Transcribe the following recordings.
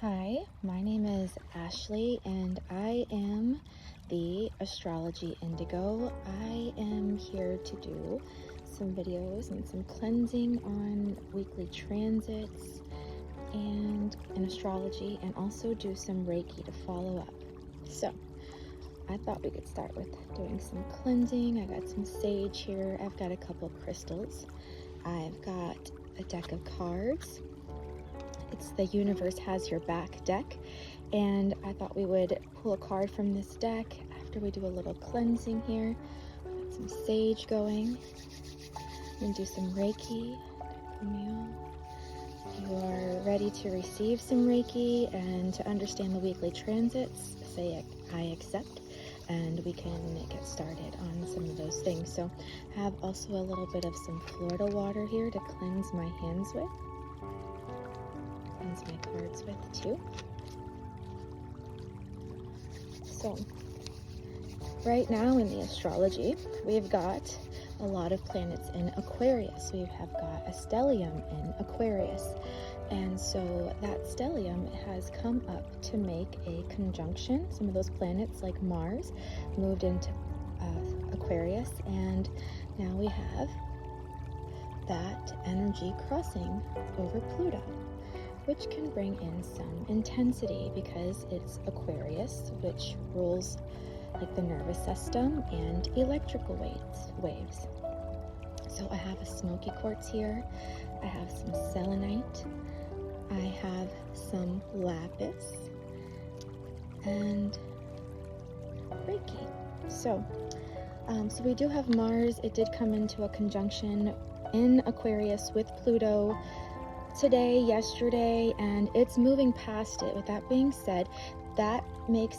Hi, my name is Ashley and I am the Astrology Indigo. I am here to do some videos and some cleansing on weekly transits and in astrology, and also do some reiki to follow up. So I thought we could start with doing some cleansing. I got some sage here. I've got a couple crystals. I've got a deck of cards. It's the Universe Has Your Back deck, and I thought we would pull a card from this deck after we do a little cleansing here. Got some sage going, and do some reiki. If you are ready to receive some reiki and to understand the weekly transits, say I accept, and we can get started on some of those things. So I have also a little bit of some Florida water here to cleanse my hands with. My cards with too. So right now in the astrology, we've got a lot of planets in Aquarius. We have got a stellium in Aquarius, and so that stellium has come up to make a conjunction. Some of those planets like Mars moved into Aquarius, and now we have that energy crossing over Pluto, which can bring in some intensity because it's Aquarius, which rules like the nervous system and electrical waves. So I have a smoky quartz here, I have some selenite, I have some lapis, and reiki. So we do have Mars. It did come into a conjunction in Aquarius with Pluto today, yesterday, and it's moving past it. With that being said, that makes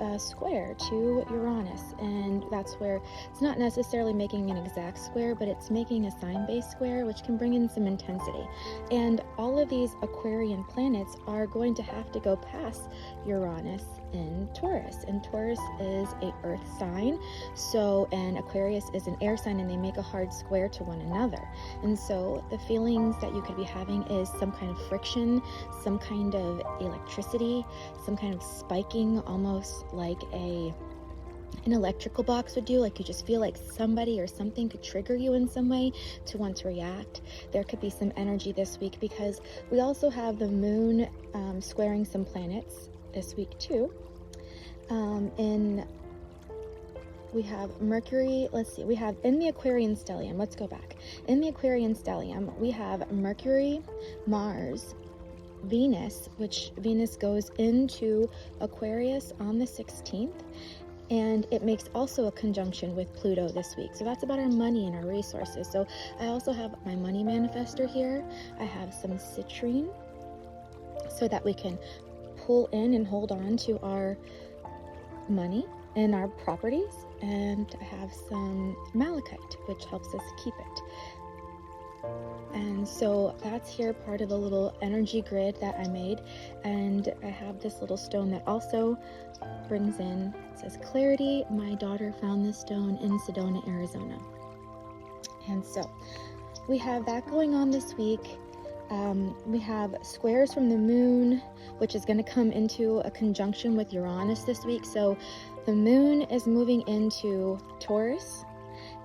a square to Uranus, and that's where it's not necessarily making an exact square, but it's making a sign-based square, which can bring in some intensity. And all of these Aquarian planets are going to have to go past Uranus in Taurus, and Taurus is a earth sign, so and Aquarius is an air sign, and they make a hard square to one another. And so the feelings that you could be having is some kind of friction, some kind of electricity, some kind of spiking, almost like an electrical box would do. Like you just feel like somebody or something could trigger you in some way to want to react. There could be some energy this week because we also have the moon squaring some planets this week too. We have Mercury, we have in the Aquarian stellium, let's go back. In the Aquarian stellium, we have Mercury, Mars, Venus, which Venus goes into Aquarius on the 16th, and it makes also a conjunction with Pluto this week. So that's about our money and our resources. So I also have my money manifestor here. I have some citrine so that we can pull in and hold on to our money and our properties, and I have some malachite, which helps us keep it. And so that's here, part of the little energy grid that I made. And I have this little stone that also brings in, it says clarity. My daughter found this stone in Sedona, Arizona. And so we have that going on this week. We have squares from the moon, which is going to come into a conjunction with Uranus this week. So the moon is moving into Taurus,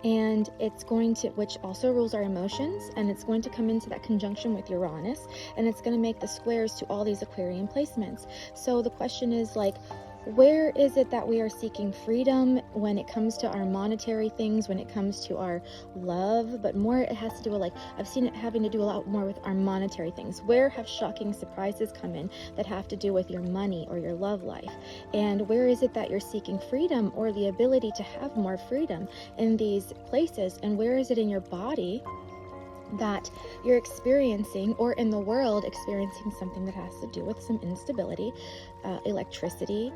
and it's going to, which also rules our emotions, and it's going to come into that conjunction with Uranus, and it's going to make the squares to all these Aquarian placements. So the question is, like, where is it that we are seeking freedom when it comes to our monetary things, when it comes to our love? But more, it has to do with, like, I've seen it having to do a lot more with our monetary things. Where have shocking surprises come in that have to do with your money or your love life? And where is it that you're seeking freedom or the ability to have more freedom in these places? And where is it in your body that you're experiencing, or in the world experiencing, something that has to do with some instability, electricity,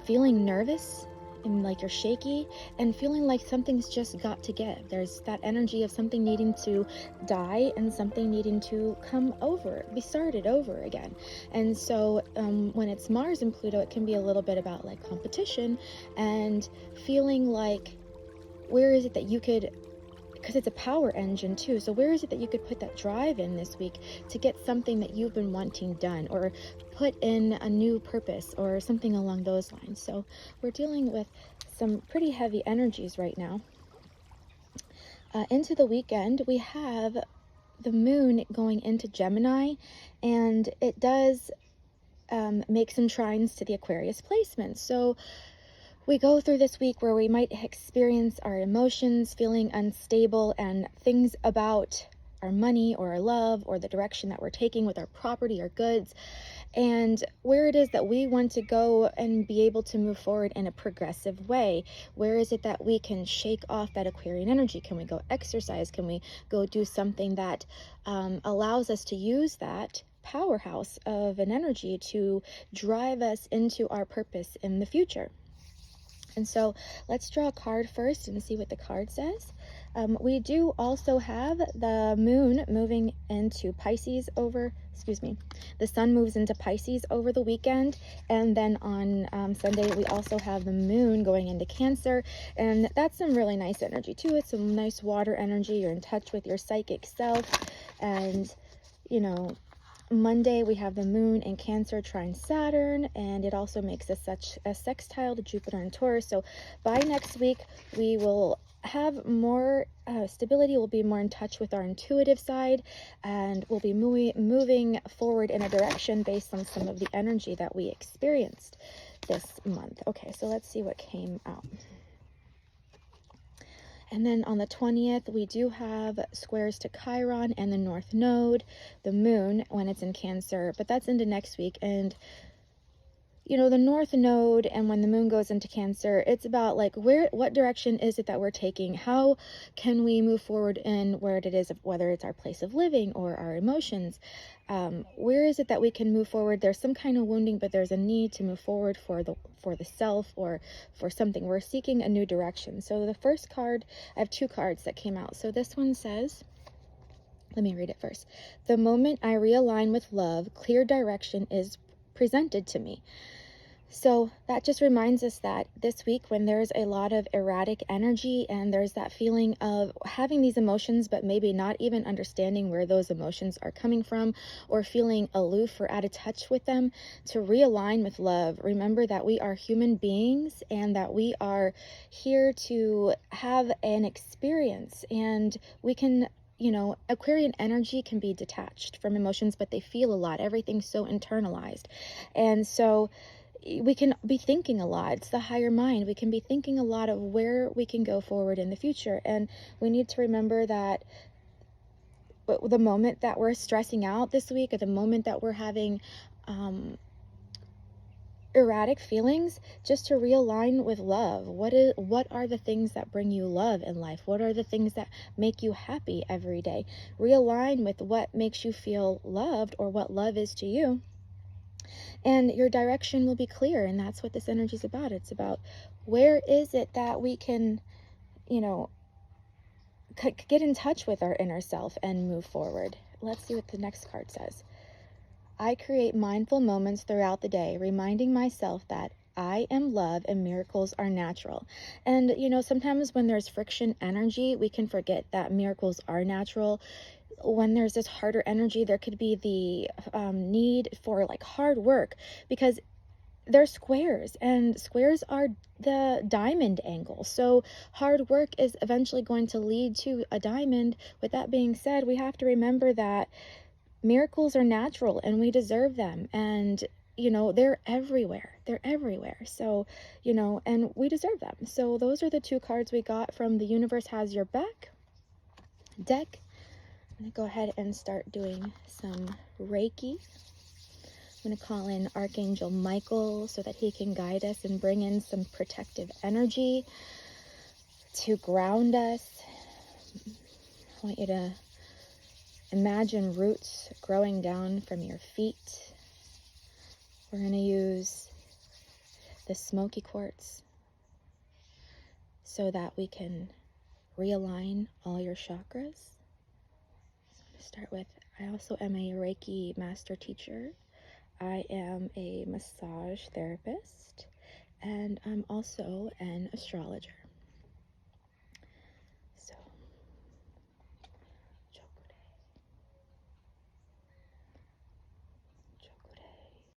feeling nervous and like you're shaky, and feeling like something's just got to give. There's that energy of something needing to die and something needing to come over, be started over again. And so when it's Mars and Pluto, it can be a little bit about like competition and feeling like, where is it that you could because it's a power engine too. So where is it that you could put that drive in this week to get something that you've been wanting done, or put in a new purpose or something along those lines? So we're dealing with some pretty heavy energies right now. Into the weekend, we have the moon going into Gemini, and it does make some trines to the Aquarius placements. So we go through this week where we might experience our emotions feeling unstable, and things about our money or our love or the direction that we're taking with our property or goods, and where it is that we want to go and be able to move forward in a progressive way. Where is it that we can shake off that Aquarian energy? Can we go exercise? Can we go do something that allows us to use that powerhouse of an energy to drive us into our purpose in the future? And so let's draw a card first and see what the card says. We do also have the moon moving into Pisces the sun moves into Pisces over the weekend. And then on Sunday, we also have the moon going into Cancer. And that's some really nice energy too. It's some nice water energy. You're in touch with your psychic self. And, you know, Monday, we have the moon in Cancer trine Saturn, and it also makes a sextile to Jupiter and Taurus. So by next week, we will have more stability. We'll be more in touch with our intuitive side, and we'll be moving forward in a direction based on some of the energy that we experienced this month. Okay, so let's see what came out. And then on the 20th, we do have squares to Chiron and the North Node, the moon, when it's in Cancer, but that's into next week. And, you know, the North Node and when the moon goes into Cancer, it's about like, what direction is it that we're taking? How can we move forward in where it is, whether it's our place of living or our emotions? Where is it that we can move forward? There's some kind of wounding, but there's a need to move forward for the self or for something. We're seeking a new direction. So the first card, I have two cards that came out. So this one says, let me read it first. The moment I realign with love, clear direction is presented to me. So that just reminds us that this week, when there's a lot of erratic energy and there's that feeling of having these emotions, but maybe not even understanding where those emotions are coming from, or feeling aloof or out of touch with them, to realign with love. Remember that we are human beings and that we are here to have an experience, and we can, you know, Aquarian energy can be detached from emotions, but they feel a lot. Everything's so internalized. And so we can be thinking a lot. It's the higher mind. We can be thinking a lot of where we can go forward in the future. And we need to remember that the moment that we're stressing out this week, or the moment that we're having erratic feelings, just to realign with love. What are the things that bring you love in life? What are the things that make you happy every day? Realign with what makes you feel loved, or what love is to you. And your direction will be clear. And that's what this energy is about. It's about, where is it that we can, you know, get in touch with our inner self and move forward. Let's see what the next card says. I create mindful moments throughout the day, reminding myself that I am love and miracles are natural. And, you know, sometimes when there's friction energy, we can forget that miracles are natural. When there's this harder energy, there could be the need for like hard work, because they're squares, and squares are the diamond angle. So hard work is eventually going to lead to a diamond. With that being said, we have to remember that miracles are natural and we deserve them. And, you know, they're everywhere. They're everywhere. So, you know, and we deserve them. So those are the two cards we got from the Universe Has Your Back deck. I'm going to go ahead and start doing some Reiki. I'm going to call in Archangel Michael so that he can guide us and bring in some protective energy to ground us. I want you to imagine roots growing down from your feet. We're going to use the smoky quartz so that we can realign all your chakras. Start with, I also am a Reiki master teacher. I am a massage therapist, and I'm also an astrologer.